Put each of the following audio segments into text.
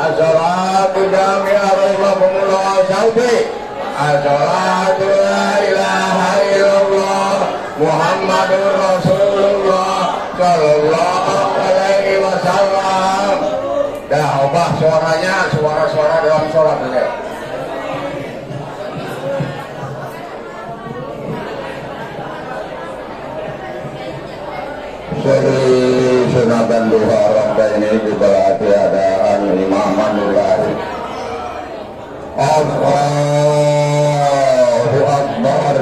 As-salatu jami'a rahimahumullah sauti. As-salatu la ilaha illallah Muhammadur Rasulullah sallallahu alaihi wasallam. Dah ubah suaranya, suara-suara dalam sholat ini. Seri sunatan duha rangka ini diberi tiadaan imaman nulahi. Allahu Akbar.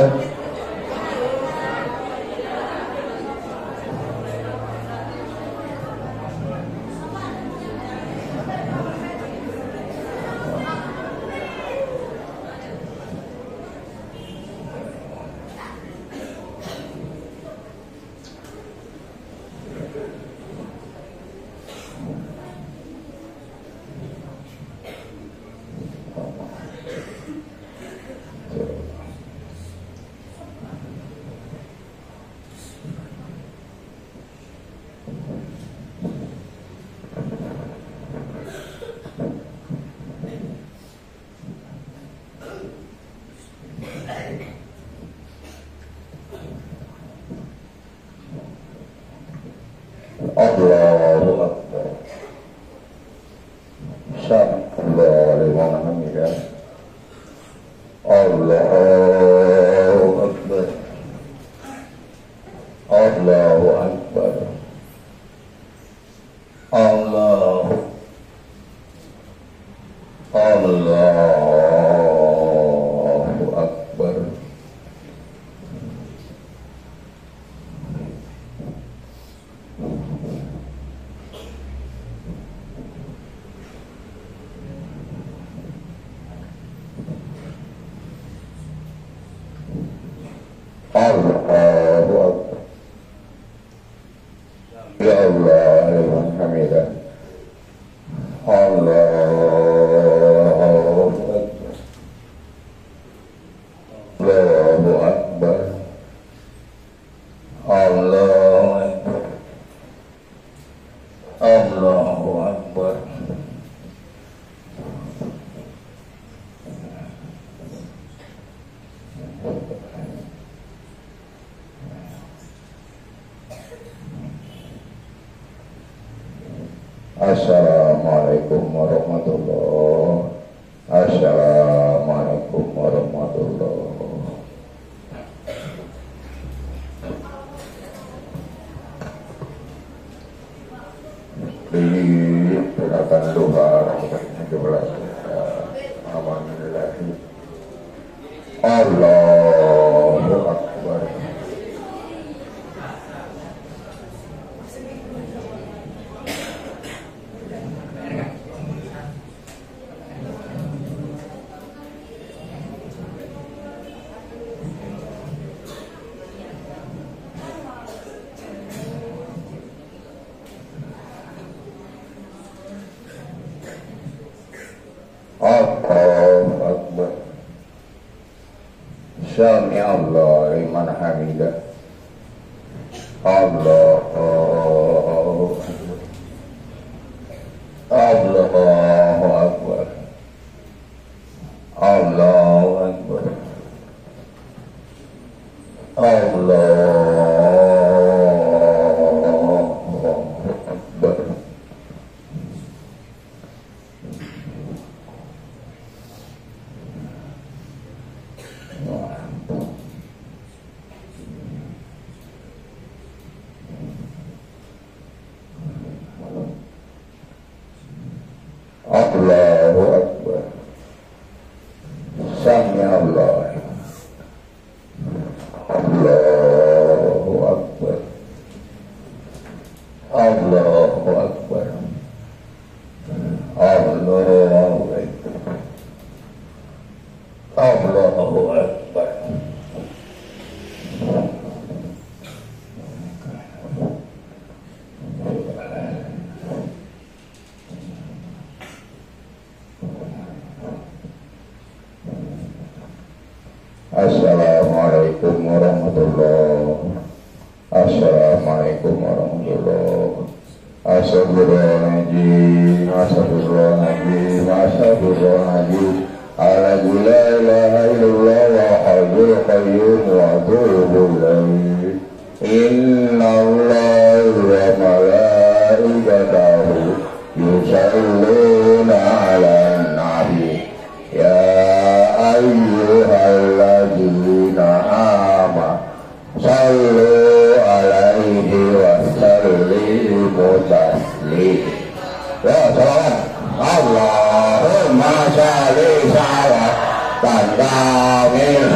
Allahu Akbar. Sami liman hamidah. Allahu Akbar. Allahu Akbar. Allahu Akbar. Allahu Akbar. Ya Allah liman hamidah. Allahu Akbar. Allahu Akbar. Allahu Akbar. Allahu Akbar. Assalamualaikum warahmatullahi. Assalamualaikum warahmatullahi. Di gerakan doa Alhamdulillahi. Allahu Akbar. Allahu Akbar. Sami Allah liman hamidah. Allahu Akbar. Allahu Akbar. Allahu Akbar. Sami Allah. Allahu Akbar. Allahu Akbar. Allahu Akbar. Allahu Akbar. Assalamualaikum warahmatullahi. Assalamualaikum warahmatullahi. Astagfirullahaladzim, astagfirullahaladzim, astagfirullahaladzim. La ilaha illallah wa hayyul qayyum wa atubu ilaih. Innallaha wa malaikatahu yusalluna 'alan nabi. Ya ayyuhalladzina amanu sallu 'alaihi wa sallimu taslima. Ya salawat Allahumma sholli salatan kamil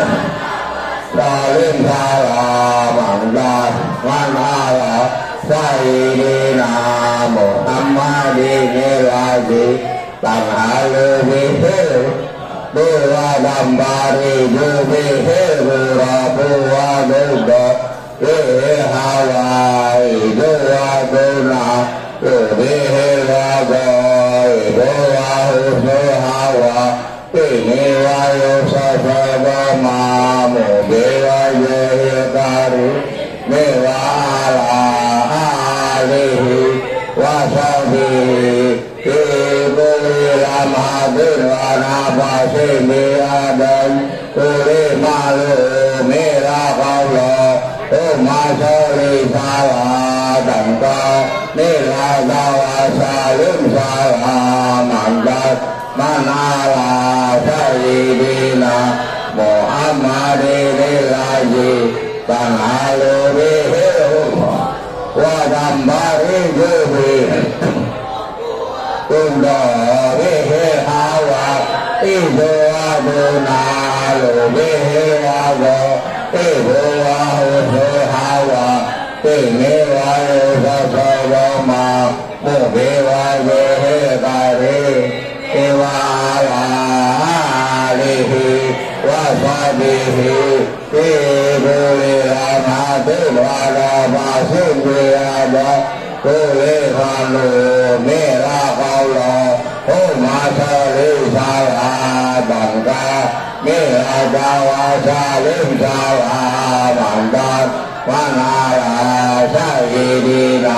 salim salaman man ala sayyidina Muhammadin ilahi tanhalu bihil dua dambari jubihil burabu wa duda ihawai dua guna jubihil wabai dua usuhawa ini wa yusafabama mubiwa jahilkari miwa ala alihi wa sahbihi ibu ilam hadir wa nafasin biadan kuli malu mirakawlah umma sholli salatan kamila wa salim salaman man ala sayyidina Muhammadin ilahi tanhalu bihil wa dambari jubihil tunda bihil hawa idu aduna lubihil wago idu wahusu hawa ini wa yusasabama mubiwa bihil kari iwa ala alihi wa sahbihi ibuli amatin wa nafasin biada kuli khalu mirakawlah umma sholli salatan kamila wa salim salaman man ala sayyidina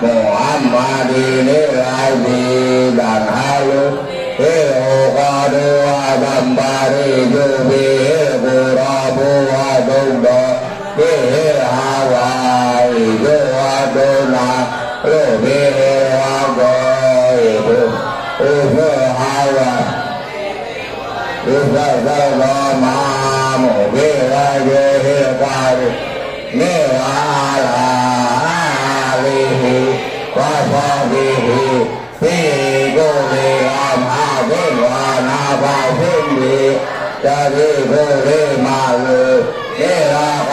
Muhammadin ilahi dan halu ilqadu wa dambari jubihil burabu wa duda bihil hawai juwaduna lubihil wagoibu ufu hawa usasabama mubiwa jahil kari miwa ala alihi wa sahbihi fi kulli amhadin wa nafasin bi jadi kulli malu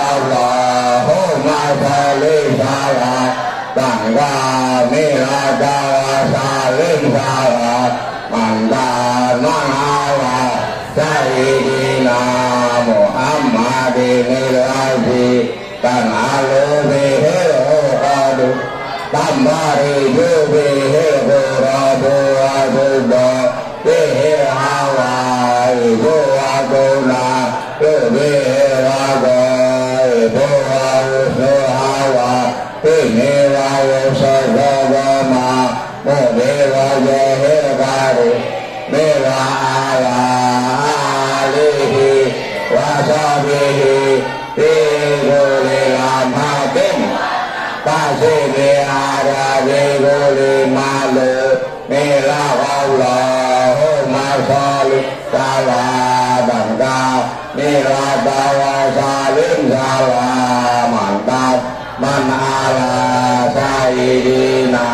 Allahumma sholli salatan kamila wa salim salaman man ala sayyidina Muhammadin ilahi tanhalu bihil uqadu dambari jubihil burabu wa duda bihil hawai wa guna jubihil wagaibu wa usuhawa ini wa yusasabama mubiwa jahil kari bila ala alihi wa sahbihi ibuli amatin tasiri ada biguli malu Allahumma sholli salatan kamila wa salim salaman man ala sayyidina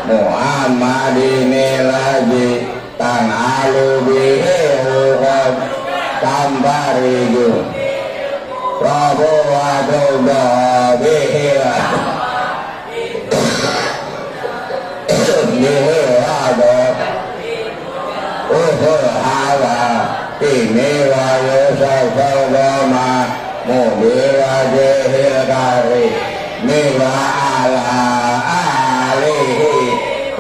Muhammadin ilahi tanhalu bihil dambari Prabu wa duda bihil usul hawa ini wa yusasabama mubiwa jahil kari miwa ala alihi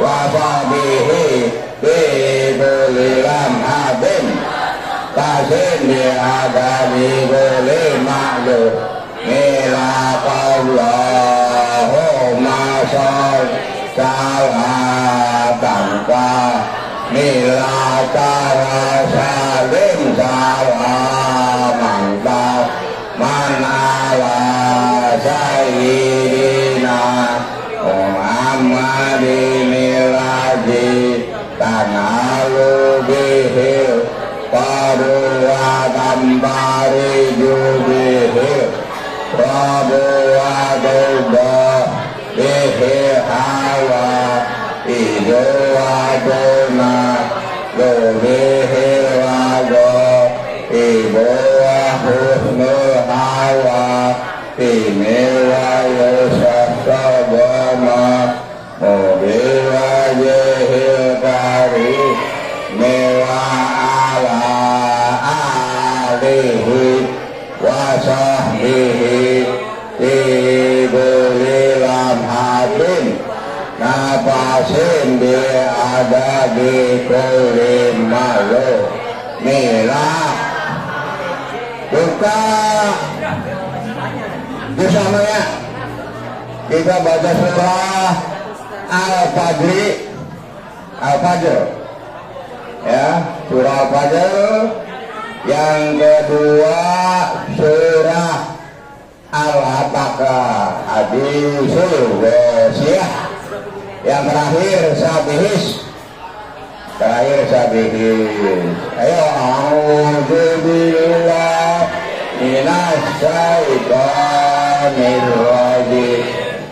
wa sahbihi bibuli lamhadin tasin biada bibuli maklum mila qawlahumma sholli salatan milatara salim salaman manala sayyidina Muhammadin ilaji tanalu bihil paduwa tambari jubihil prabuwa duba bihil hawa idowa dona lubihil wago ibowa husnul hawa imewa yusaf sabama mobiwa jehil kari mewa ala alihi wa sahbihi ibulilam hadim nafasin di adabi kulim malu milah buka bersamanya kita baca surah Al-Fajr ya, surah Al-Fajr. Yang kedua surah Al-Ataka hadisul wasiyah. Yang terakhir sabihis. Ayo a'udzubillah minasyaitonir rajim.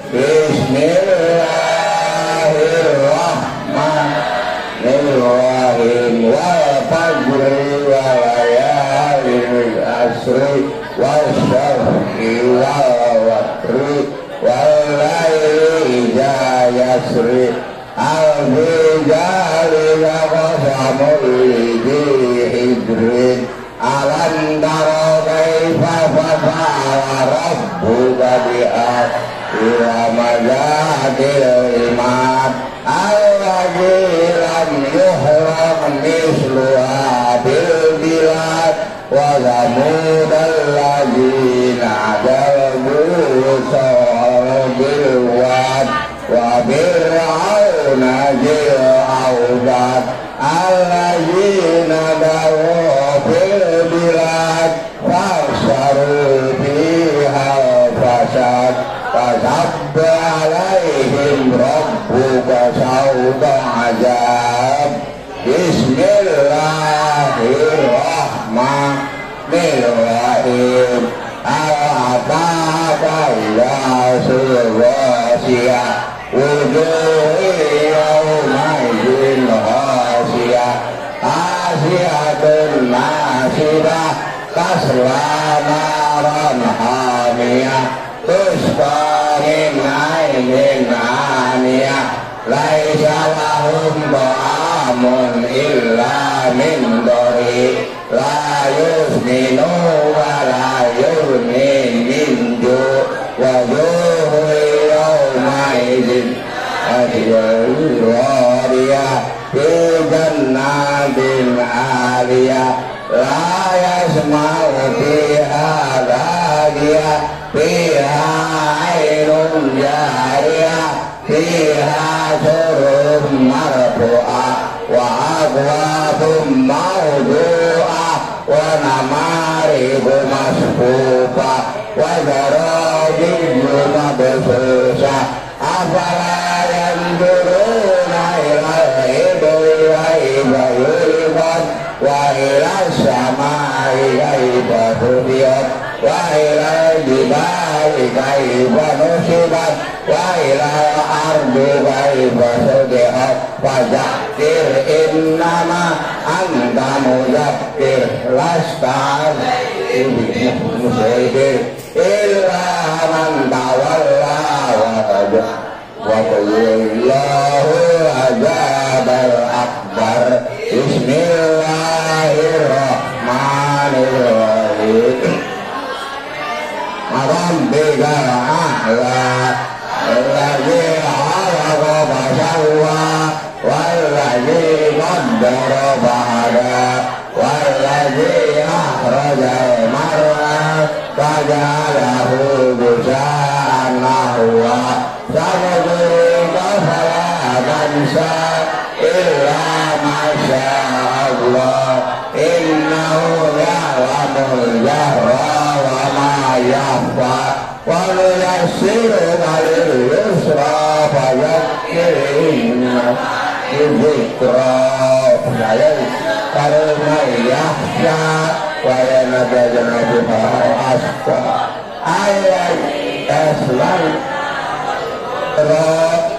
Bismillahirrahmanirrahim. Wal fajri wal layalil asri wasyaf'i wal watri wal layli idza yasri al-rijali qasamul li hijrin alam tara kaifa fa'ala rabbuka bi'iramazatil imad alladzi lam yuhlaq misluha bil bilad wa zamud alladzina jalabu bil wad wa fir'auna jil auzad alladzina dawu fil bilad faksaru fiha fasad fasabba alaihim rabbuka sawta azab. Bismillahirrahmanirrahim. Al-Ataka yasul wasiyah wujuhi yawmaidin hasiyah asiyatun nasibah tasla naran hamiyah tusqa min ainin aniyah laisa lahum ta'amun illa min dari la yusminu wa la yurni min ju' wa juhu yawmaidin radiyah fi jannatin aliyah la yasma'u fiha lagiyah fiha ainun jariyah fiha surur marfu'ah wa akwabum mawdu'ah wa namariku masfufah wa zarajiju mabsusah afala yanzuruna ilal ibli kaifa yulqat wa ilal samai kaifa rufiyat wa ilal jibali kaifa nusibat wa ilal ardi kaifa sudihat fadzakir innama anta mudzakir lasta musyrikir illa man tawalla wa taja wa qulillahu azabal akbar. Bismillahirrahmanirrahim. Rabbika a'la alladzi khalaqa fasawwa walladzi qaddara fahada walladzi akhrajal mar'a faja'alahu ghusaa'an nahwa sanadrika masya Allah innahu ya'lamul jahra wa ma yakhfa wa nuyassiruka lil yusra fadzakkir in naf'ati dzikra karena yakhsha wa yanabajana biha asqa ayat aslan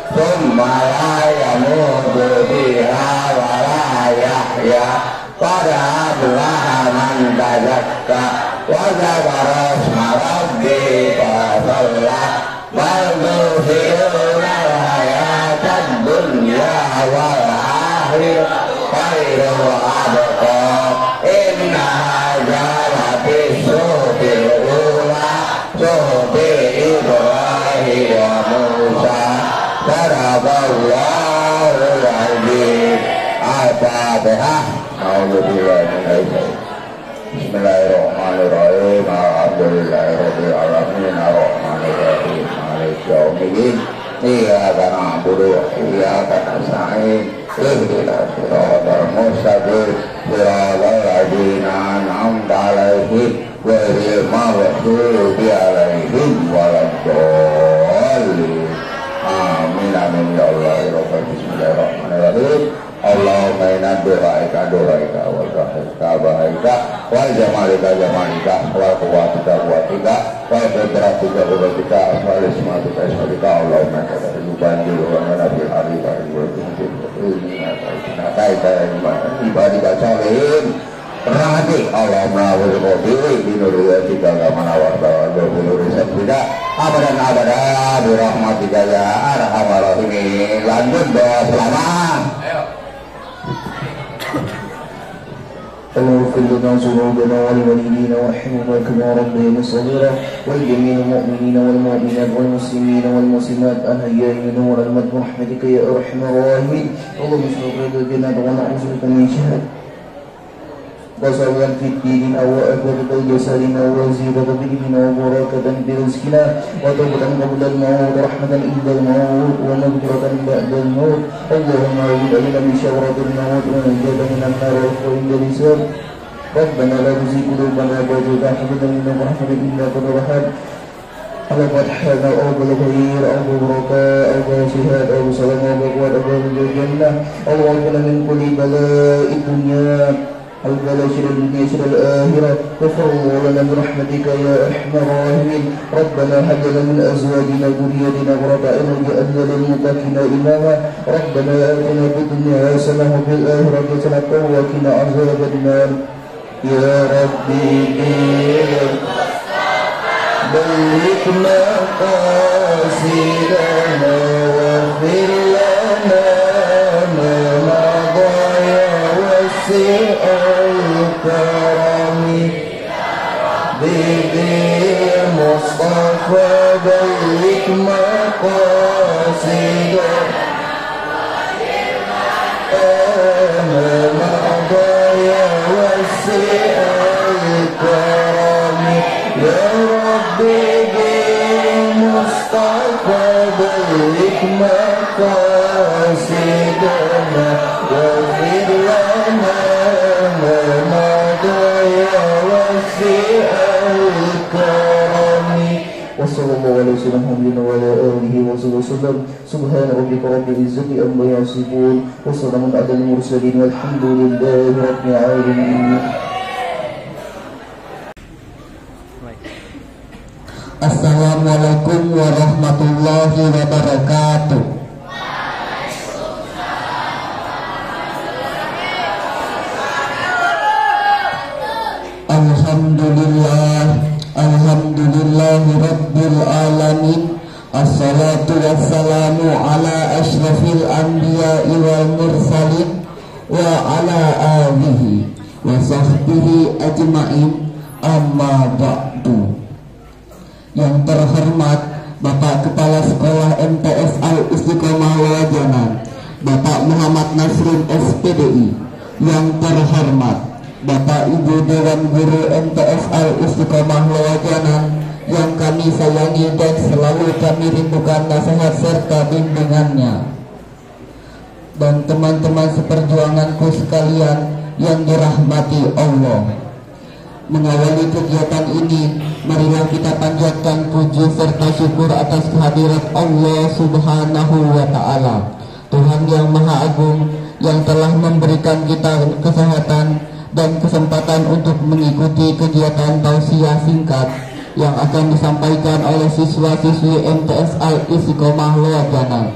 thumma la yamutu biha wa la yahya qad aflaha man tazakka wa dzakara isma rabbika fasalla bal tu'thiruna al-hayatad dunya wal akhirah khairu wa abqa inna hadza lafi suhufil ula suhufi Ibrahim wa Musa sadaqallahul azim. Al-Fatihah. Bismillahirrahmanirrahim. Alhamdulillahirabbil alamin arrahmanirrahim maliki yaumiddin iyyaka na'budu wa iyyaka nasta'in ihdinas siratal mustaqim siratal ladzina an'amta 'alaihim ghairil maghdubi 'alaihim waladdallin. Amin amin ya Allah ya Rabbal bismillahirrahmanirrahim. Allahumma inna du'aika du'aika wal rahmatika bahaika wal jamalika jamalika wal quwwatika quwwatika wal qudratika qudratika wal ismatika ismatika. Allahumma kadar yubanji wa nabil harika wal kuntin inna kaita ibadika salihin rahmati. Allahumma wajibah diri binuriyatika kama nawarta wa binurisak tidak abadan abada birahmatika ya arhamar rahimin. Lanjut doa selamat. اللهم اغفر لنا ذنوبنا ولوالدينا وارحمهما كما ربيانا صغيرا ولجميع المؤمنين والمؤمنات والمسلمين والمسلمات الأحياء منهم والأموات برحمتك يا أرحم الراحمين. اللهم اجعلنا في الجنة ونعوذ بك من شر وصلنا في الدين أو أكبر جسدنا وزيادة بعلمنا وبركة برزقنا وتوبة قبل الموت ورحمة عند الموت ومغفرة بعد الموت. اللهم أعوذ بنا من شرات الموت ونجاة من النار وعند الحساب. ربنا لا تزغ قلوبنا بعد إذ هديتنا وهب لنا من لدنك إنك أنت الوهاب. على فتحنا أو بالخير أو بالبركاء أو بالشهاد أو بالسلام أو بالقوة أو بالجنة. اللهم من كل بلاء الدنيا البلاء شر الدنيا شر الآخرة. غفر الله لنا برحمتك يا أرحم الراحمين. ربنا هب لنا من أزواجنا وذرياتنا قرة أعين واجعلنا للمتقين إماما. ربنا آتنا في الدنيا حسنة وفي الآخرة حسنة وقنا عذاب النار. يا ربي بلغ مقاصدنا واغفر لنا ما مضى وسع الكرم بالمصطفى بلغ مقاصدنا ما مضى وسع الكرم يا ربي بالمصطفى بلغ مقاصدنا واغفر لنا ما مضى وسع الكرم. وصلى الله على سيدنا محمد وعلى آله وصحبه وسلم. سبحان ربك رب العزة عما يصفون وسلام على المرسلين والحمد لله رب العالمين. Assalamualaikum warahmatullahi wabarakatuh. Alhamdulillahi rabbil alamin. Assalatu wassalamu ala asyrafil anbiya'i wal mursalin wa ala alihi wa sahbihi ajma'in. Amma ba'du. Yang terhormat Bapak Kepala Sekolah MTS Al-Istiqomah Lawajanan Bapak Muhammad Nasrin SPDI. Yang terhormat Bapak Ibu Dewan Guru MTS Al-Istiqomah Lawajanan yang kami sayangi dan selalu kami rindukan nasihat serta bimbingannya. dan teman-teman seperjuanganku sekalian yang dirahmati Allah. Mengawali kegiatan ini, marilah kita panjatkan puji serta syukur atas kehadirat Allah Subhanahu wa Ta'ala, Tuhan yang Maha Agung, yang telah memberikan kita kesehatan dan kesempatan untuk mengikuti kegiatan tausiah singkat yang akan disampaikan oleh siswa-siswi MTS Al-Istiqomah Loajana,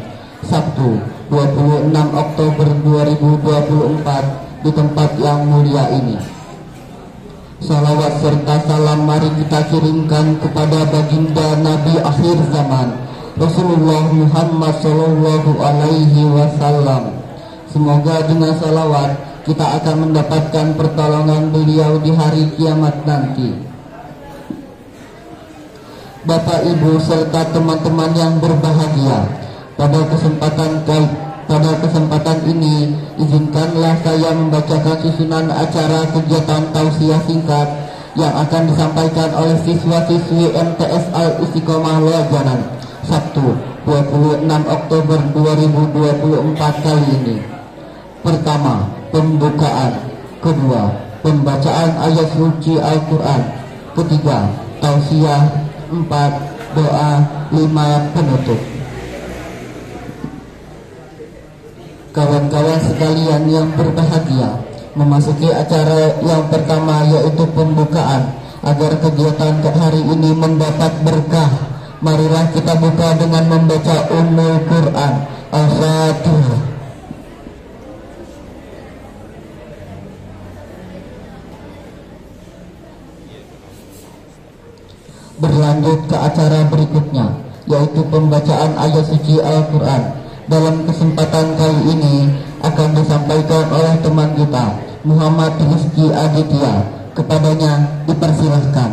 Sabtu 26 Oktober 2024 di tempat yang mulia ini. Salawat serta salam mari kita kirimkan kepada baginda Nabi akhir zaman, Rasulullah Muhammad Sallallahu Alaihi Wasallam. Semoga dengan salawat kita akan mendapatkan pertolongan beliau di hari kiamat nanti. Bapak, Ibu, serta teman-teman yang berbahagia, pada kesempatan ini izinkanlah saya membacakan susunan acara kegiatan tausiah singkat yang akan disampaikan oleh siswa-siswi MTS Al-Istiqomah Loajana, Sabtu 26 Oktober 2024 kali ini. Pertama, pembukaan. Kedua, pembacaan ayat suci Al-Quran. Ketiga, tausiah. 4, doa. 5, penutup. Kawan-kawan sekalian yang berbahagia, memasuki acara yang pertama yaitu pembukaan. Agar kegiatan hari ini mendapat berkah, marilah kita buka dengan membaca Ummul Quran, Al-Fatihah. Berlanjut ke acara berikutnya, yaitu pembacaan ayat suci Al-Quran. Dalam kesempatan kali ini akan disampaikan oleh teman kita, Muhammad Rizky Aditya. Kepadanya dipersilahkan.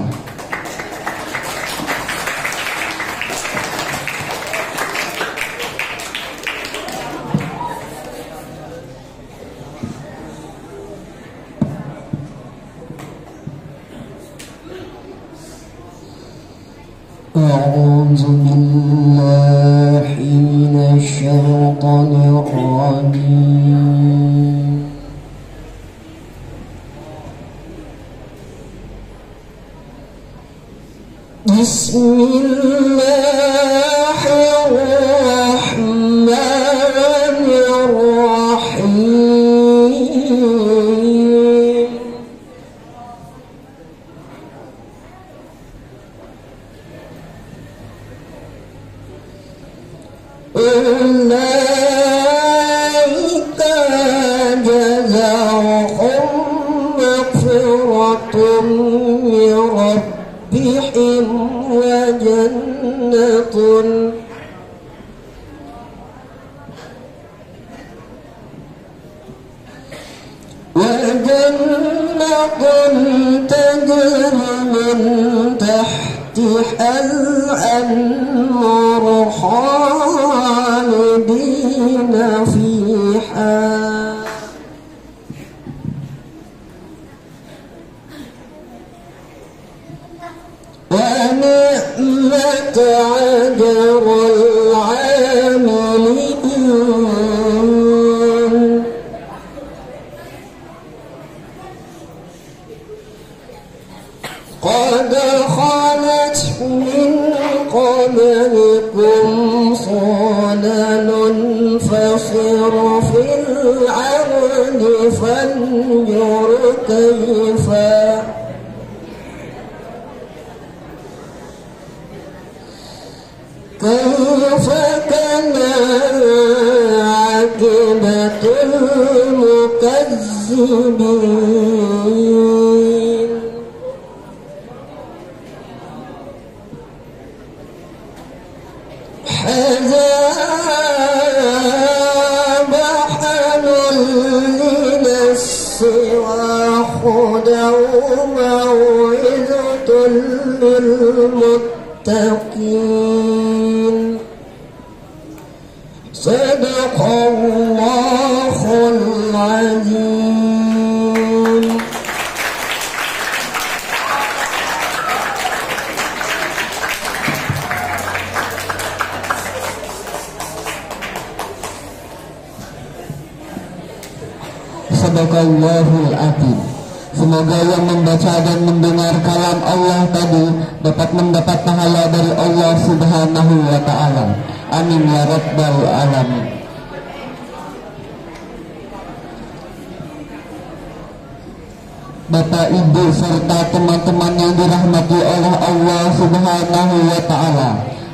أعوذ بالله من الشيطان الرجيم بسم الله الرحمن الرحيم أولئك جزاؤهم مغفرة من ربهم وجنة تجري من تحتها الأنهار خالدين فيها ونعمة أجر العاملين قد خلت من قبلكم سنن فسيروا في الأرض فانظروا كيف كان عاقبة المكذبين حزاب حمل السوى هدى وموعظة للمتقين صدق الله العظيم. Sadaqallahul adzim. Semoga yang membaca dan mendengar kalam Allah tadi dapat mendapat pahala dari Allah Subhanahu wa taala. Amin ya rabbal alamin. Bapak, Ibu, serta teman-teman yang dirahmati oleh Allah Subhanahu wa taala,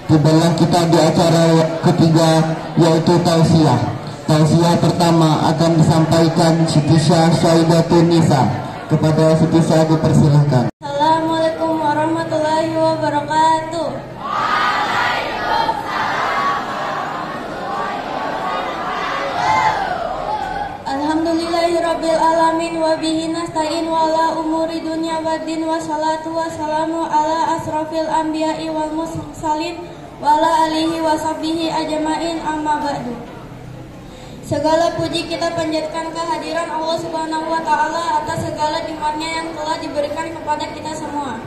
tibalah kita di acara ketiga, yaitu tausiah. Tausiah pertama akan disampaikan Siti Syah Syaidatun Nisa. Kepada Siti Syah dipersilahkan. Assalamualaikum warahmatullahi wabarakatuh. Alhamdulillahirabbil alamin wa bihi nasta'in wa ala umuri dunya waddin wa salatu wassalamu ala asrofil anbiya'i wal mursalin wa ala alihi wa sahbihi ajma'in, amma ba'du. Segala puji kita panjatkan kehadiran Allah Subhanahu wa taala atas segala nikmatnya yang telah diberikan kepada kita semua.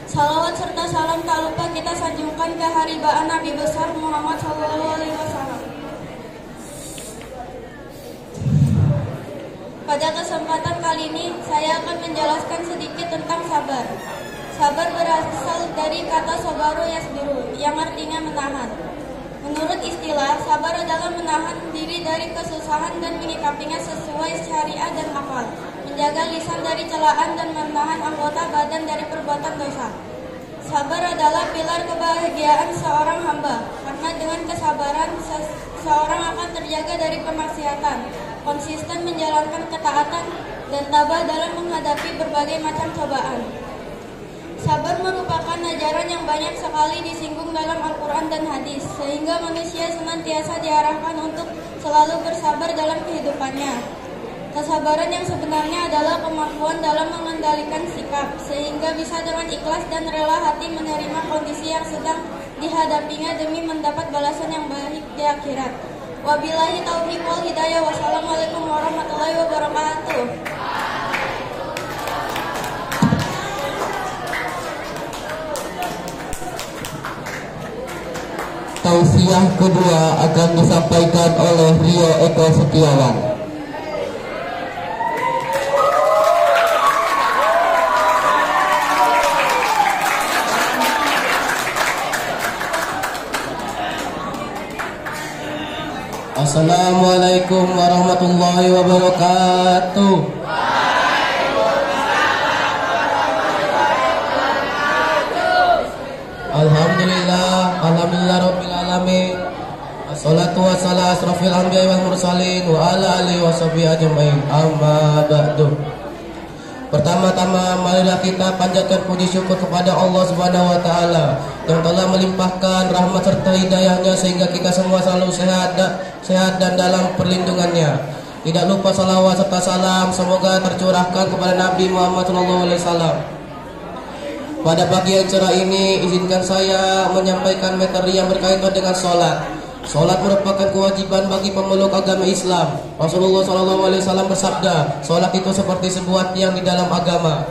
Salawat serta salam tak lupa kita sanjungkan ke haribaan Nabi besar Muhammad sallallahu alaihi wasallam. Pada kesempatan kali ini saya akan menjelaskan sedikit tentang sabar. Sabar berasal dari kata sabaru yasbiru yang artinya menahan. Menurut istilah, sabar adalah menahan diri dari kesusahan dan menyikapinya sesuai syariat dan akal, menjaga lisan dari celaan dan menahan anggota badan dari perbuatan dosa. Sabar adalah pilar kebahagiaan seorang hamba, karena dengan kesabaran seorang akan terjaga dari kemaksiatan, konsisten menjalankan ketaatan, dan tabah dalam menghadapi berbagai macam cobaan. Sabar merupakan ajaran yang banyak sekali disinggung dalam Al-Quran dan hadis, sehingga manusia senantiasa diarahkan untuk selalu bersabar dalam kehidupannya. Kesabaran yang sebenarnya adalah kemampuan dalam mengendalikan sikap, sehingga bisa dengan ikhlas dan rela hati menerima kondisi yang sedang dihadapinya demi mendapat balasan yang baik di akhirat. Wabillahi taufiq wal hidayah. Wassalamualaikum warahmatullahi wabarakatuh. Tausiah kedua akan disampaikan oleh Rio Eko Setiawan. Assalamualaikum warahmatullahi wabarakatuh. Alhamdulillah rabbil alamin. Assalatu wassalamu asrofil anbiya'i wal mursalin wa ala alihi washabihi ajmain, amma ba'du. Pertama-tama marilah kita panjatkan puji syukur kepada Allah Subhanahu wa taala yang telah melimpahkan rahmat serta hidayahnya sehingga kita semua selalu sehat dan dalam perlindungannya. Tidak lupa salawat serta salam semoga tercurahkan kepada Nabi Muhammad SAW. Pada pagi yang cerah ini, izinkan saya menyampaikan materi yang berkaitan dengan sholat. Sholat merupakan kewajiban bagi pemeluk agama Islam. Rasulullah SAW bersabda, sholat itu seperti sebuah tiang di dalam agama.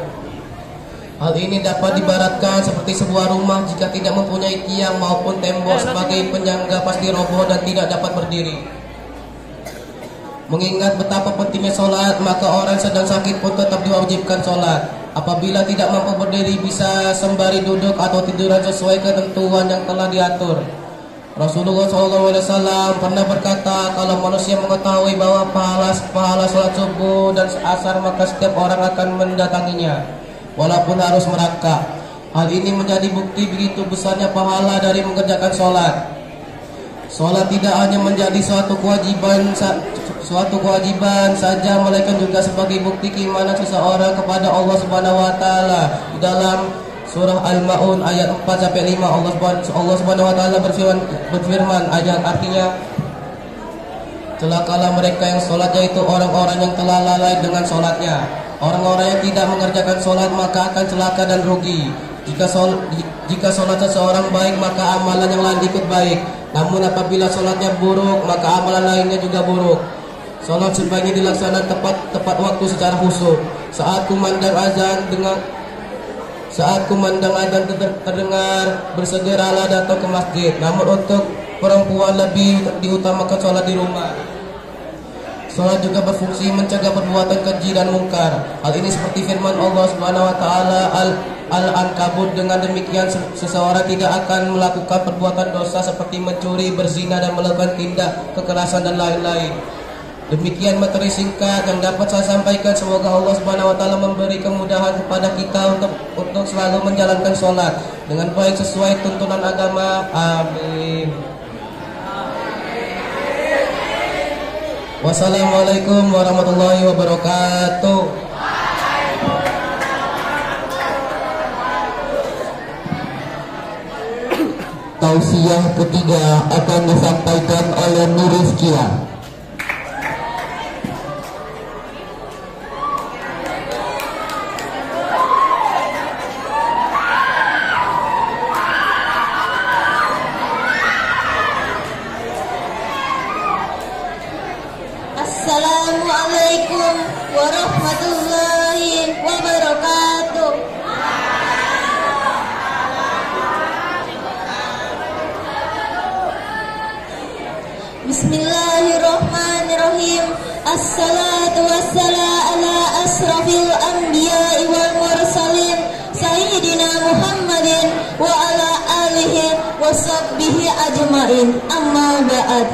Hal ini dapat diibaratkan seperti sebuah rumah jika tidak mempunyai tiang maupun tembok sebagai penyangga pasti roboh dan tidak dapat berdiri. Mengingat betapa pentingnya sholat, maka orang sedang sakit pun tetap diwajibkan sholat. Apabila tidak mampu berdiri, bisa sembari duduk atau tiduran sesuai ketentuan yang telah diatur. Rasulullah SAW pernah berkata, kalau manusia mengetahui bahwa pahala sholat subuh dan asar, maka setiap orang akan mendatanginya, walaupun harus merangkak. Hal ini menjadi bukti begitu besarnya pahala dari mengerjakan sholat. Sholat tidak hanya menjadi suatu kewajiban saja, melainkan juga sebagai bukti keimanan seseorang kepada Allah Subhanahu wa taala. Di dalam surah Al-Maun ayat 4-5 Allah Subhanahu wa taala berfirman, ayat artinya, celakalah mereka yang sholat, yaitu orang-orang yang telah lalai dengan sholatnya. Orang-orang yang tidak mengerjakan sholat maka akan celaka dan rugi. Jika sholat seseorang baik, maka amalan yang lain ikut baik. Namun apabila sholatnya buruk, maka amalan lainnya juga buruk. Sholat sebaiknya dilaksanakan tepat waktu secara khusyuk. Saat kumandang azan terdengar, bersegeralah datang ke masjid. Namun untuk perempuan lebih diutamakan sholat di rumah. Sholat juga berfungsi mencegah perbuatan keji dan mungkar. Hal ini seperti firman Allah Subhanahu wa taala Al-Ankabut, dengan demikian seseorang tidak akan melakukan perbuatan dosa seperti mencuri, berzina, dan melakukan tindak kekerasan dan lain-lain. Demikian materi singkat yang dapat saya sampaikan. Semoga Allah Subhanahu wa taala memberi kemudahan kepada kita untuk selalu menjalankan sholat dengan baik sesuai tuntunan agama. Amin. Wassalamualaikum warahmatullahi wabarakatuh. Tausiah ketiga akan disampaikan oleh Nurizkia. Assalamualaikum warahmatullahi wabarakatuh. Bismillahirrahmanirrahim. Assalatu wassalamu ala asrafil anbiya'i wal mursalin Sayyidina Muhammadin wa ala alihi wa sahbihi ajma'in. Amma ba'd.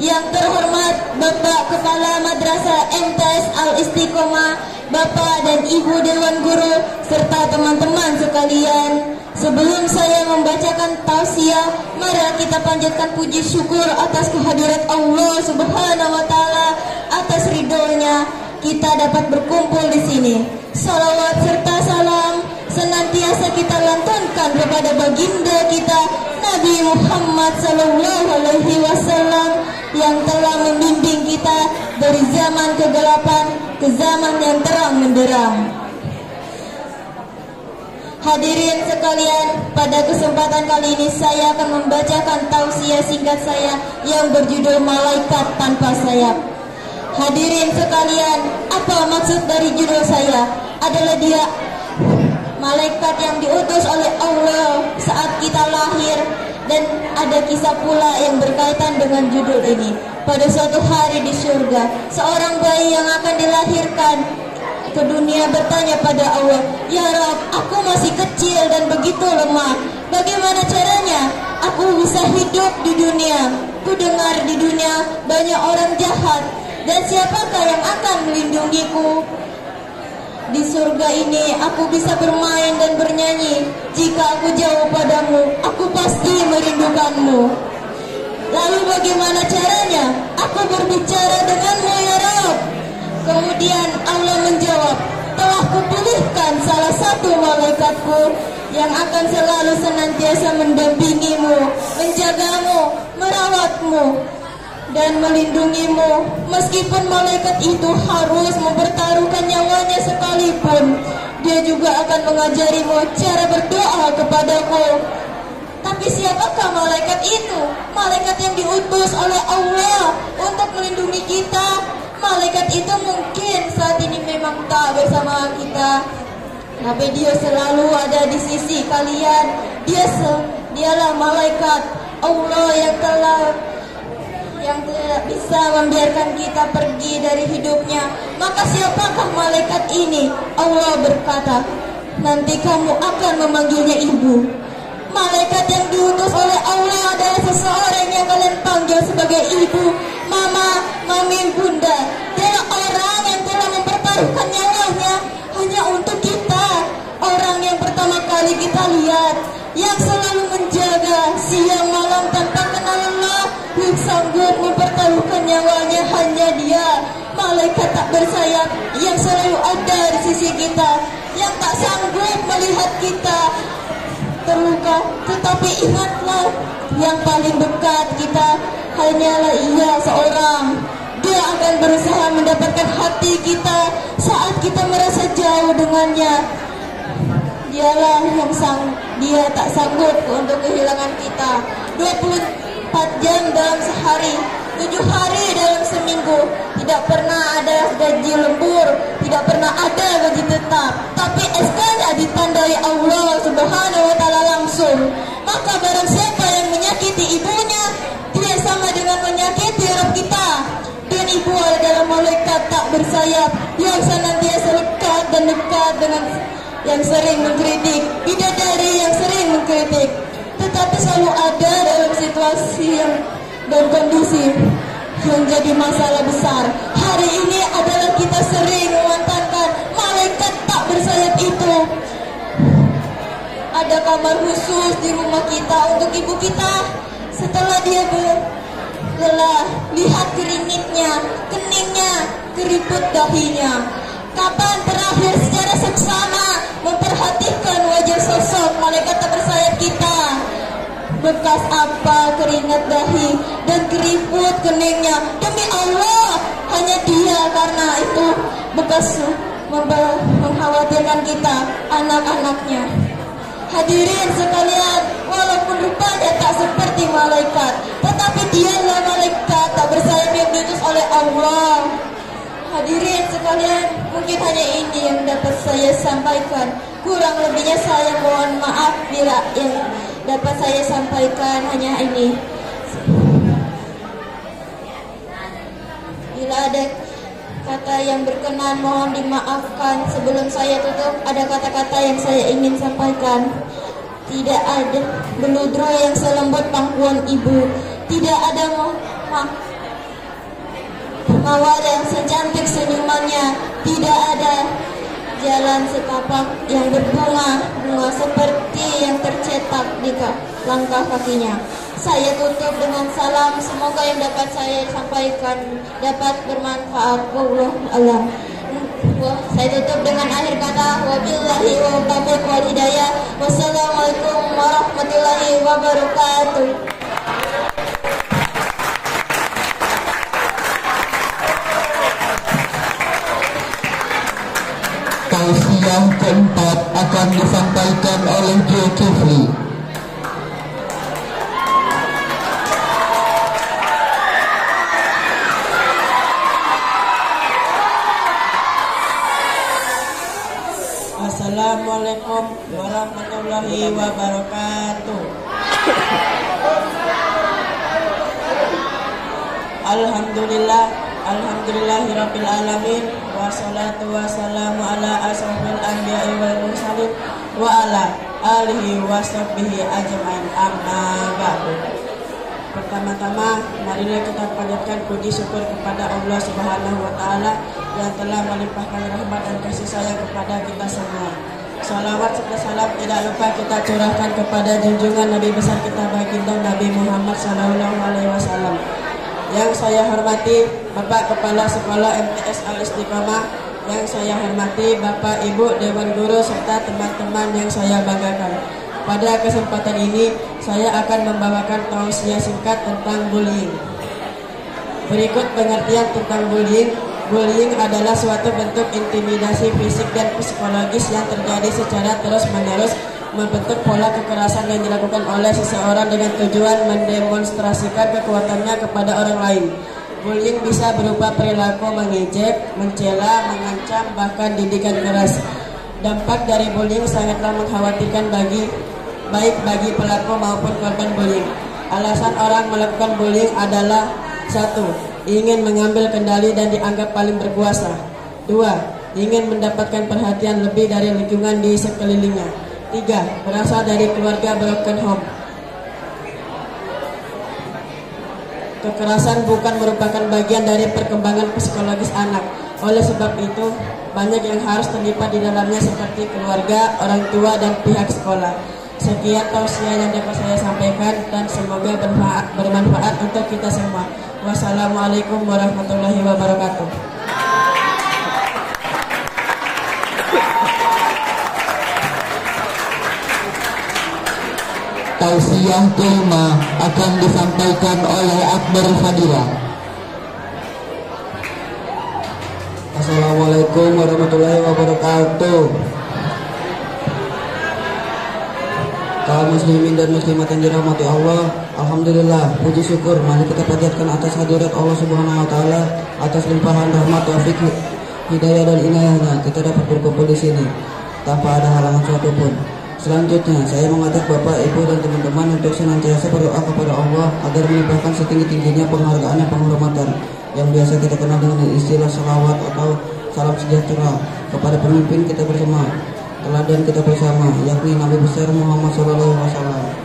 Yang terhormat Bapak Kepala Madrasah MTS Al-Istiqomah, Bapak dan Ibu Dewan Guru, serta teman-teman sekalian, sebelum saya membacakan tausiah, mari kita panjatkan puji syukur atas kehadirat Allah Subhanahu wa taala, atas ridhonya kita dapat berkumpul di sini. Salawat serta salam senantiasa kita lantunkan kepada baginda kita Nabi Muhammad sallallahu alaihi wasallam yang telah membimbing kita dari zaman kegelapan ke zaman yang terang menderang. Hadirin sekalian, pada kesempatan kali ini saya akan membacakan tausiah singkat saya yang berjudul Malaikat Tanpa Sayap. Hadirin sekalian, apa maksud dari judul saya? Adalah dia malaikat yang diutus oleh Allah saat kita lahir. Dan ada kisah pula yang berkaitan dengan judul ini. Pada suatu hari di surga, seorang bayi yang akan dilahirkan ke dunia bertanya pada Allah, "Ya Rabb, aku masih kecil dan begitu lemah. Bagaimana caranya aku bisa hidup di dunia? Ku dengar di dunia banyak orang jahat. Dan siapakah yang akan melindungiku? Di surga ini aku bisa bermain dan bernyanyi. Jika aku jauh padamu, aku pasti merindukanmu. Lalu bagaimana caranya aku berbicara denganmu, ya Rabb?" Kemudian Allah menjawab, "Telah kupilihkan salah satu malaikatku yang akan selalu senantiasa mendampingimu, menjagamu, merawatmu, dan melindungimu. Meskipun malaikat itu harus mempertaruhkan nyawanya sekalipun, dia juga akan mengajarimu cara berdoa kepadaku." Tapi siapakah malaikat itu? Malaikat yang diutus oleh Allah untuk melindungi kita. Malaikat itu mungkin saat ini memang tak bersama kita, tapi dia selalu ada di sisi kalian. Dialah malaikat Allah yang tidak bisa membiarkan kita pergi dari hidupnya. Maka siapakah malaikat ini? Allah berkata, "Nanti kamu akan memanggilnya ibu." Malaikat yang diutus oleh Allah adalah seseorang yang kalian panggil sebagai ibu, mama, mami, bunda. Dia orang yang telah mempertaruhkan nyawanya hanya untuk kita. Orang yang pertama kali kita lihat, yang selalu menjaga siang malam tanpa kenal lelah, yang sanggup mempertaruhkan nyawanya hanya dia. Malaikat tak bersayap yang selalu ada di sisi kita, yang tak sanggup melihat kita terluka. Tetapi ingatlah, yang paling dekat kita hanyalah Ia seorang. Dia akan berusaha mendapatkan hati kita saat kita merasa jauh dengannya. Dia tak sanggup untuk kehilangan kita. 24 jam dalam sehari, 7 hari dalam seminggu. Tidak pernah ada gaji lembur, tidak pernah ada gaji tetap, tapi SK-nya ditandai Allah Subhanahu wa taala langsung. Maka barang siapa yang menyakiti ibunya, dia sama dengan menyakiti Rabb kita. Dan ibu adalah malaikat tak bersayap yang senantiasa lekat dan dekat dengan yang sering mengkritik, bidadari yang sering mengkritik, tetapi selalu ada dalam situasi dan kondisi yang jadi masalah besar. Hari ini adalah kita sering memanfaatkan malaikat tak bersayap itu. Ada kamar khusus di rumah kita untuk ibu kita. Setelah dia lelah, lihat keringitnya, keningnya, keriput dahinya. Kapan terakhir secara seksama memperhatikan wajah sosok malaikat tak bersayap kita? Bekas apa keringat dahi dan keriput keningnya? Demi Allah, hanya dia, karena itu bekas mengkhawatirkan kita, anak-anaknya. Hadirin sekalian, walaupun rupanya tak seperti malaikat, tetapi dialah malaikat tak bersayap yang diutus oleh Allah. Hadirin sekalian, mungkin hanya ini yang dapat saya sampaikan. Kurang lebihnya saya mohon maaf bila yang dapat saya sampaikan hanya ini. Bila ada kata yang berkenan mohon dimaafkan. Sebelum saya tutup, ada kata-kata yang saya ingin sampaikan. Tidak ada beludro yang selembut pangkuan ibu. Tidak ada mawar yang secantik senyumannya. Tidak ada jalan setapak yang berbunga seperti yang tercetak di langkah kakinya. Saya tutup dengan salam, semoga yang dapat saya sampaikan dapat bermanfaat. Wallahu a'lam. Saya tutup dengan akhir kata wabillahi wa taufiq wal hidayah. Wassalamualaikum warahmatullahi wabarakatuh. Tausiah keempat akan disampaikan oleh Zulkifli. Assalamualaikum warahmatullahi wabarakatuh. Alhamdulillahirabbil alamin, wassalatu wassalamu ala asrofil anbiya'i wal mursalin wa ala alihi washabbihi ajmain, amma ba'du. Pertama-tama, marilah kita panjatkan puji syukur kepada Allah Subhanahu wa taala yang telah melimpahkan rahmat dan kasih sayang kepada kita semua. Salawat serta salam tidak lupa kita curahkan kepada junjungan Nabi besar kita baginda Nabi Muhammad SAW. Yang saya hormati Bapak Kepala Sekolah MTS Al-Istiqomah, yang saya hormati Bapak Ibu Dewan Guru serta teman-teman yang saya banggakan. Pada kesempatan ini saya akan membawakan tausiah singkat tentang bullying. Berikut pengertian tentang bullying. Bullying adalah suatu bentuk intimidasi fisik dan psikologis yang terjadi secara terus-menerus, membentuk pola kekerasan yang dilakukan oleh seseorang dengan tujuan mendemonstrasikan kekuatannya kepada orang lain. Bullying bisa berupa perilaku mengejek, mencela, mengancam, bahkan didikan keras. Dampak dari bullying sangatlah mengkhawatirkan baik bagi pelaku maupun korban bullying. Alasan orang melakukan bullying adalah: 1. Ingin mengambil kendali dan dianggap paling berkuasa. 2. Ingin mendapatkan perhatian lebih dari lingkungan di sekelilingnya. 3. Berasal dari keluarga broken home. Kekerasan bukan merupakan bagian dari perkembangan psikologis anak. Oleh sebab itu, banyak yang harus terlibat di dalamnya seperti keluarga, orang tua, dan pihak sekolah. Sekian tausiah yang dapat saya sampaikan dan semoga bermanfaat untuk kita semua. Wassalamualaikum warahmatullahi wabarakatuh. Tausiah kelima akan disampaikan oleh Akbar Fadilah. Assalamualaikum warahmatullahi wabarakatuh. Kaum muslimin dan muslimat yang dirahmati Allah, alhamdulillah, puji syukur mari kita panjatkan atas hadirat Allah Subhanahu wa taala, atas limpahan rahmat, taufik, hidayah dan inayahnya kita dapat berkumpul di sini tanpa ada halangan suatu pun. Selanjutnya, saya mengajak Bapak, Ibu, dan teman-teman untuk senantiasa berdoa kepada Allah agar melimpahkan setinggi-tingginya penghargaan dan penghormatan yang biasa kita kenal dengan istilah salawat atau salam sejahtera kepada pemimpin kita bersama, teladan kita bersama, yakni Nabi besar Muhammad SAW.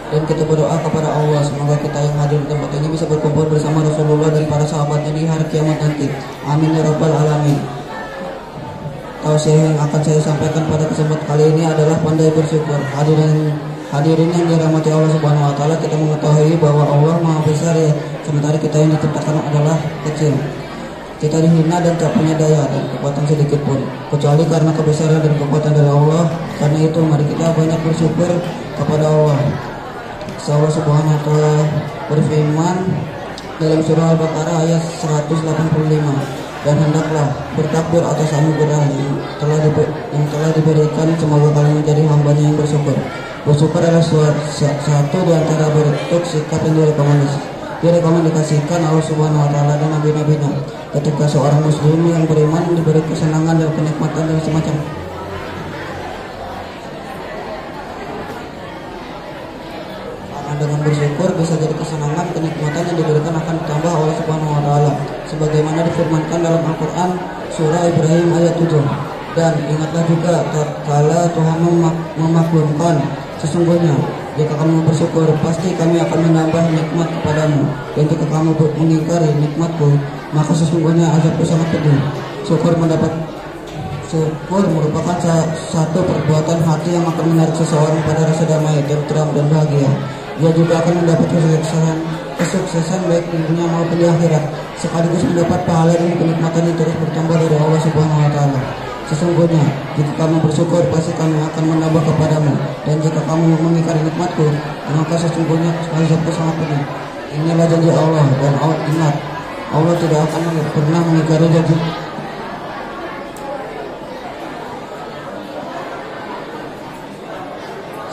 Dan kita berdoa kepada Allah semoga kita yang hadir di tempat ini bisa berkumpul bersama Rasulullah dan para sahabatnya di hari kiamat nanti. Amin ya rabbal alamin. Tausiah yang akan saya sampaikan pada kesempatan kali ini adalah pandai bersyukur. Hadirin yang dirahmati Allah Subhanahu wa taala, kita mengetahui bahwa Allah Maha Besar ya, sementara kita yang diciptakan adalah kecil. Kita dihina dan tak punya daya dan kekuatan sedikit pun, kecuali karena kebesaran dan kekuatan dari Allah. Karena itu mari kita banyak bersyukur kepada Allah. Allah Subhanahu wa taala berfirman dalam surah Al-Baqarah ayat 185, dan hendaklah bertakbir atas anugerah yang telah diberikan, semoga kalian menjadi hambanya yang bersyukur. Bersyukur adalah satu di antara bentuk sikap yang direkomendasikan Allah Subhanahu wa taala dan nabi-nabinya. Ketika seorang muslim yang beriman diberi kesenangan dan kenikmatan dan semacam dengan bersyukur bisa jadi kesenangan, kenikmatan yang diberikan akan ditambah oleh Subhanahu wa taala sebagaimana difirmankan dalam Al-Qur'an surah Ibrahim ayat 7. Dan ingatlah juga tatkala Tuhan memaklumkan, sesungguhnya jika kamu bersyukur pasti kami akan menambah nikmat kepadamu, dan jika kamu mengingkari nikmatku maka sesungguhnya azabku sangat pedih. Syukur merupakan satu perbuatan hati yang akan menarik seseorang pada rasa damai, tenteram dan bahagia. Ia juga akan mendapat kesuksesan baik di dunia maupun di akhirat, sekaligus mendapat pahala dan kenikmatan yang terus bertambah dari Allah Subhanahu wa taala. Sesungguhnya jika kamu bersyukur pasti kami akan menambah kepadamu, dan jika kamu mengingkari nikmatku maka sesungguhnya azabku sangat pedih. Inilah janji Allah, dan ingat Allah tidak akan pernah mengingkari janji.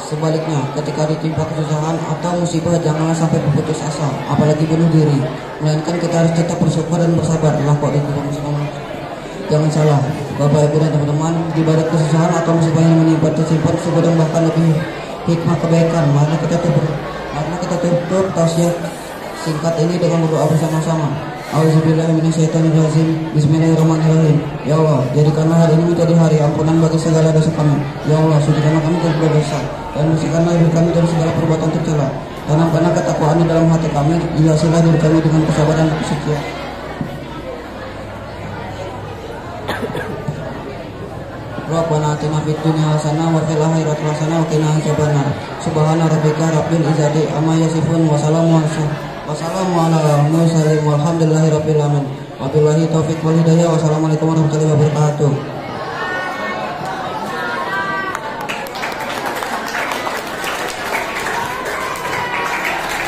Sebaliknya, ketika ditimpa kesusahan atau musibah, janganlah sampai berputus asa, apalagi bunuh diri. Melainkan kita harus tetap bersyukur dan bersabar. Jangan salah, Bapak Ibu dan teman-teman, di balik kesusahan atau musibah yang menimpa tersimpan segudang bahkan lebih hikmah kebaikan. Mari kita tutup tausiah singkat ini dengan berdoa bersama-sama. Auzubillahiminasyaitonirrajim. Bismillahirrahmanirrahim. Ya Allah, jadikanlah hari ini menjadi hari ampunan bagi segala dosa kami. Ya Allah, sucikanlah kami dari berdosa, dan bersihkanlah diri kami dari segala perbuatan tercela. Tanamkanlah ketakwaan di dalam hati kami, hiasilah diri kami dengan kesabaran dan kesucian. Rabbana atina fid dunya hasanah wa fil akhirati hasanah wa qina adzabannar. Subhana rabbika rabbil izzati amma yasifun wa salamun ala mursalin walhamdulillahi rabbil alamin. Wabillahi taufiq wal hidayah. Wassalamualaikum warahmatullahi wabarakatuh.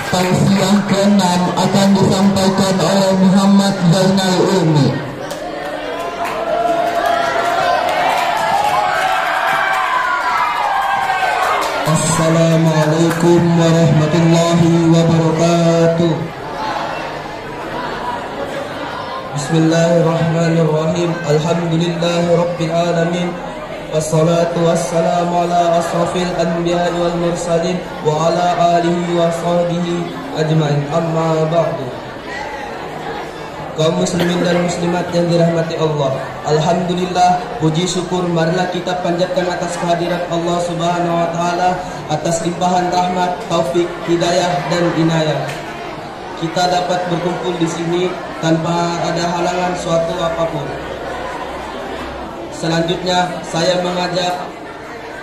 Tausiah ke-6 akan disampaikan oleh Muhammad Zainal Umi. Assalamualaikum warahmatullahi wabarakatuh. Bismillahirrahmanirrahim. Alhamdulillahi rabbil alamin. Wassalatu wassalamu ala asrafil anbiya'i wal mursalin wa ala alihi wa sahbihi ajma'in. Amma ba'du. Kaum muslimin dan muslimat yang dirahmati Allah, alhamdulillah, puji syukur marilah kita panjatkan atas kehadirat Allah Subhanahu wa taala, atas limpahan rahmat, taufik, hidayah dan inayah. Kita dapat berkumpul di sini tanpa ada halangan suatu apapun. Selanjutnya saya mengajak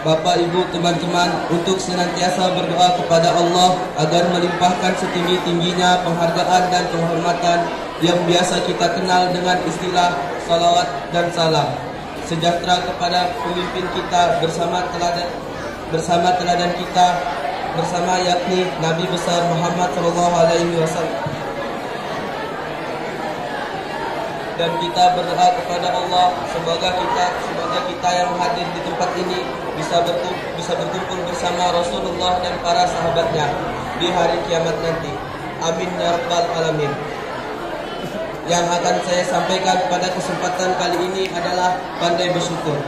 Bapak Ibu teman-teman untuk senantiasa berdoa kepada Allah agar melimpahkan setinggi-tingginya penghargaan dan penghormatan yang biasa kita kenal dengan istilah salawat dan salam sejahtera kepada pemimpin kita bersama teladan kita bersama, yakni Nabi besar Muhammad SAW. Dan kita berdoa kepada Allah semoga kita yang hadir di tempat ini bisa berkumpul bersama Rasulullah dan para sahabatnya di hari kiamat nanti. Amin ya rabbal alamin. Yang akan saya sampaikan pada kesempatan kali ini adalah pandai bersyukur.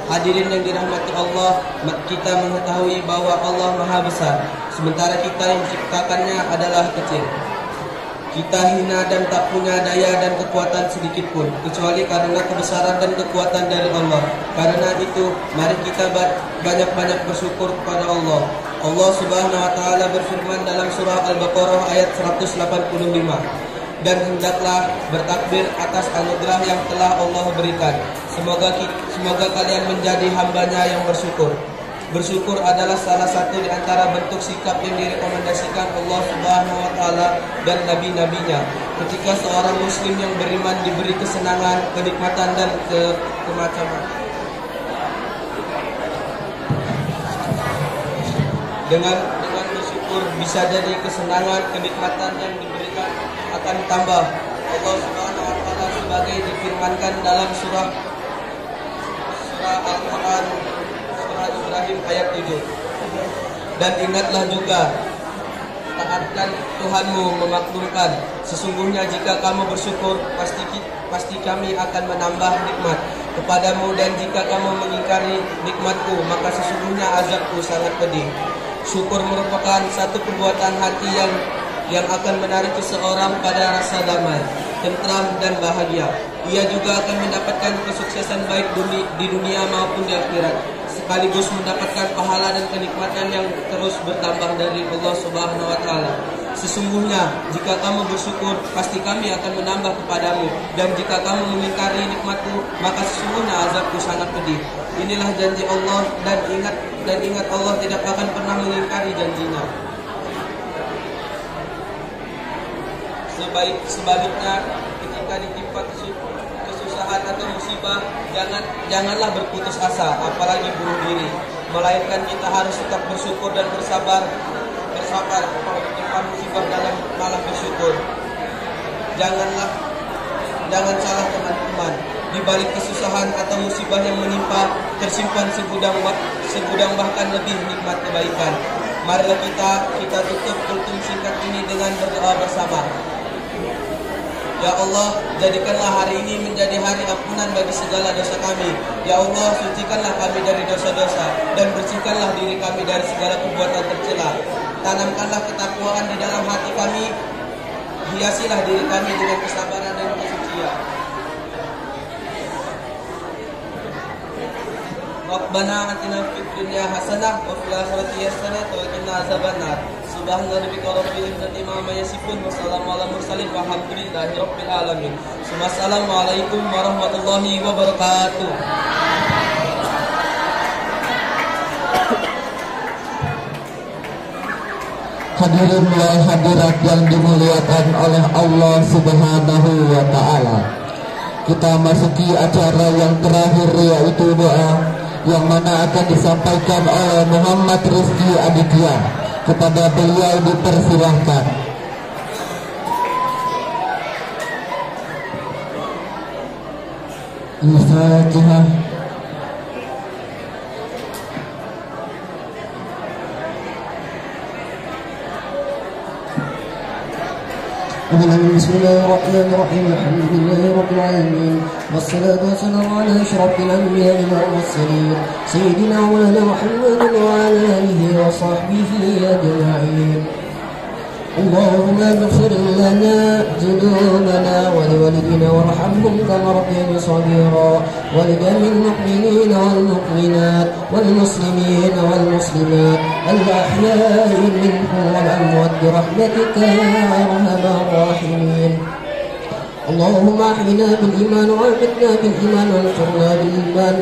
Hadirin yang dirahmati Allah, kita mengetahui bahwa Allah Maha Besar, sementara kita yang menciptakannya adalah kecil. Kita hina dan tak punya daya dan kekuatan sedikit pun, kecuali karena kebesaran dan kekuatan dari Allah. Karena itu, mari kita banyak-banyak bersyukur kepada Allah. Allah Subhanahu wa Ta'ala berfirman dalam surah Al-Baqarah ayat 185. Dan hendaklah bertakbir atas anugerah yang telah Allah berikan. Semoga kalian menjadi hambanya yang bersyukur. Bersyukur adalah salah satu di antara bentuk sikap yang direkomendasikan Allah Subhanahu wa Ta'ala dan nabi-nabinya. Ketika seorang muslim yang beriman diberi kesenangan, kenikmatan dan kemacaman. Dengan bersyukur bisa jadi kesenangan, kenikmatan yang diberikan akan tambah. Allah Subhanahu wa Ta'ala sebagai difirmankan dalam surah Al-Quran surah Ibrahim ayat 7. Dan ingatlah juga, taatkan Tuhanmu memaklumkan, sesungguhnya jika kamu bersyukur pasti kami akan menambah nikmat kepadamu, dan jika kamu mengingkari nikmatku maka sesungguhnya azabku sangat pedih. Syukur merupakan satu perbuatan hati yang akan menarik seseorang pada rasa damai, tentram dan bahagia. Ia juga akan mendapatkan kesuksesan baik di dunia maupun di akhirat, sekaligus mendapatkan pahala dan kenikmatan yang terus bertambah dari Allah Subhanahu wa Ta'ala. Sesungguhnya jika kamu bersyukur pasti kami akan menambah kepadamu, dan jika kamu mengingkari nikmatku maka sesungguhnya azabku sangat pedih. Inilah janji Allah, dan ingat Allah tidak akan pernah mengingkari janjinya. Sebaliknya, ketika ditimpa kesusahan atau musibah, janganlah berputus asa, apalagi bunuh diri. Melainkan kita harus tetap bersyukur dan bersabar kalau ditimpa musibah dalam malah bersyukur. Jangan salah teman-teman. Di balik kesusahan atau musibah yang menimpa tersimpan segudang bahkan lebih nikmat kebaikan. Marilah kita tutup kultum singkat ini dengan berdoa bersama. Ya Allah, jadikanlah hari ini menjadi hari ampunan bagi segala dosa kami. Ya Allah, sucikanlah kami dari dosa-dosa dan bersihkanlah diri kami dari segala perbuatan tercela. Tanamkanlah ketakwaan di dalam hati kami. Hiasilah diri kami dengan kesabaran dan kesucian. Rabbana atina fid dunya hasanah wa fil akhirati hasanah wa qina azabannar. Subhana rabbika rabbil izzati amma yasifun wa salamun alal mursalin walhamdulillahi rabbil alamin. Assalamualaikum warahmatullahi wabarakatuh. Hadirin wal hadirat yang dimuliakan oleh Allah Subhanahu wa Ta'ala, kita masuki acara yang terakhir, yaitu doa yang mana akan disampaikan oleh Muhammad Rizki Aditya. Kepada beliau dipersilahkan. Al-Fatihah. بسم الله الرحمن الرحيم الحمد لله رب العالمين والصلاة والسلام على أشرف الأنبياء والمرسلين سيدنا مولانا محمد وعلى آله وصحبه أجمعين. اللهم اغفر لنا ذنوبنا ولوالدينا وارحمهم كما ربياني صغيرا ولجميع المؤمنين والمؤمنات والمسلمين والمسلمات الأحياء منهم والأموات برحمتك يا أرحم الراحمين. اللهم احينا بالإيمان وامتنا بالإيمان وانصرنا بالإيمان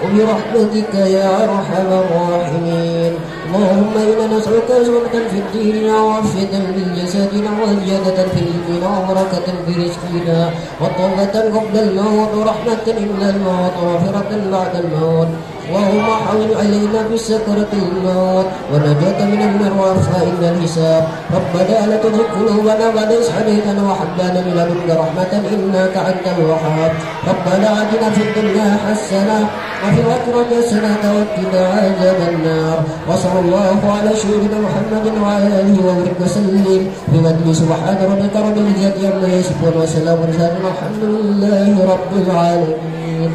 وبرحمتك يا أرحم الراحمين. اللهم إنا نسألك سلامة في الدين وعافية في الجسد وزيادة في العلم وبركة في رزقنا وطولة قبل الموت ورحمة إلا الموت ومغفرة بعد الموت. اللهم حول علينا في سكرة الموت ونجاة من النار وعفاء من الحساب. ربنا لا تزغ قلوبنا بعد إذ هديتنا وهب لنا من لدنك رحمة إنك أنت الوهاب. ربنا آتنا في الدنيا حسنة وفي الآخرة حسنة وقنا عذاب النار. وصلى الله على سيدنا محمد وعلى آله وصحبه وسلم. بفضل سبحان ربك رب العزة عما يصفون وسلام على المرسلين والحمد لله رب العالمين.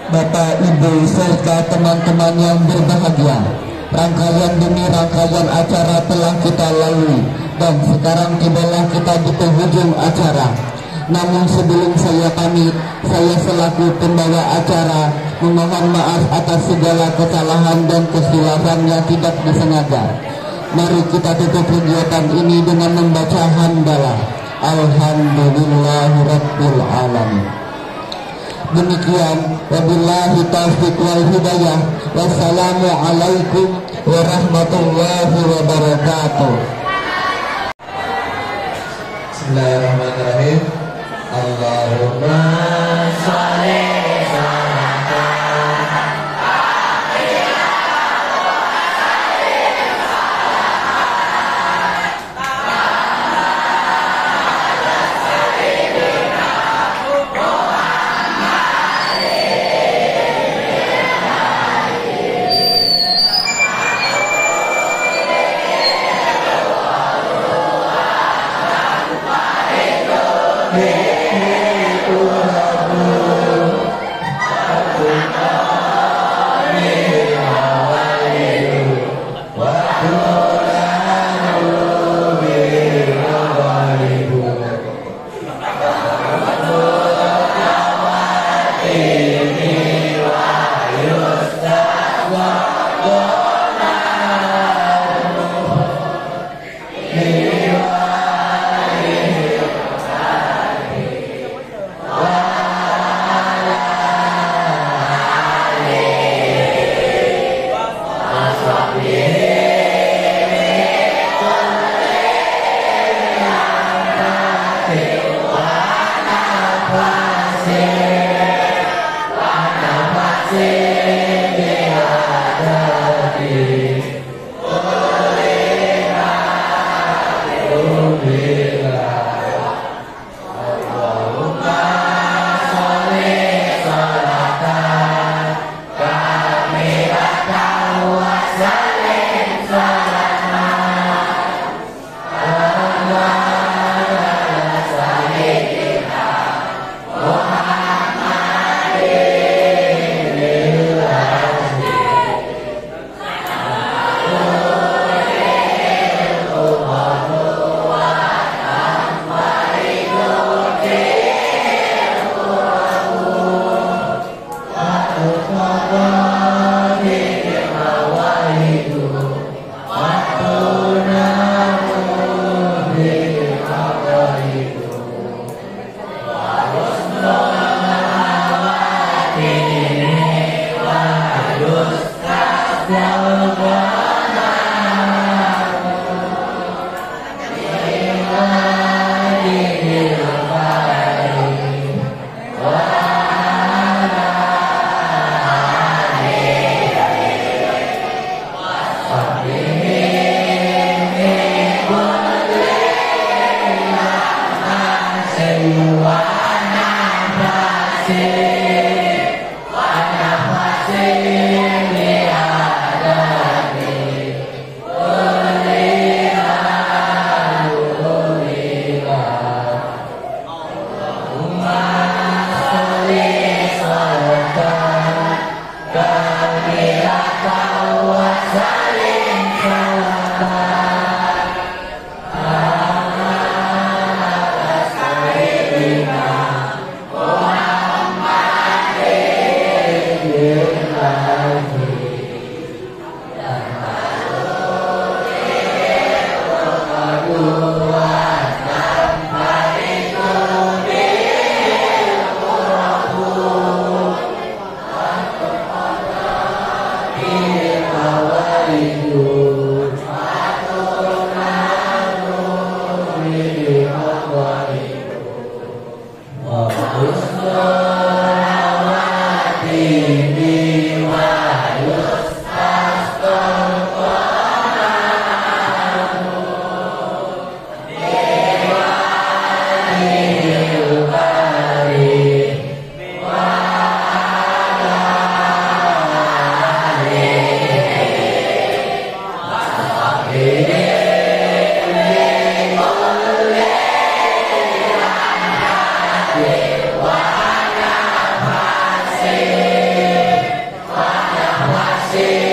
Bapak, Ibu, serta teman-teman yang berbahagia, rangkaian demi rangkaian acara telah kita lalui dan sekarang tibalah kita di penghujung acara. Namun sebelum saya pamit, saya selaku pembawa acara memohon maaf atas segala kesalahan dan kesilapan yang tidak disengaja. Mari kita tutup kegiatan ini dengan membaca hamdalah. Alhamdulillahirabbil alamin. Demikian, wabillahi taufiq wal hidayah. Wassalamualaikum warahmatullahi wabarakatuh. Bismillahirrahmanirrahim. Allahumma shalli kasih.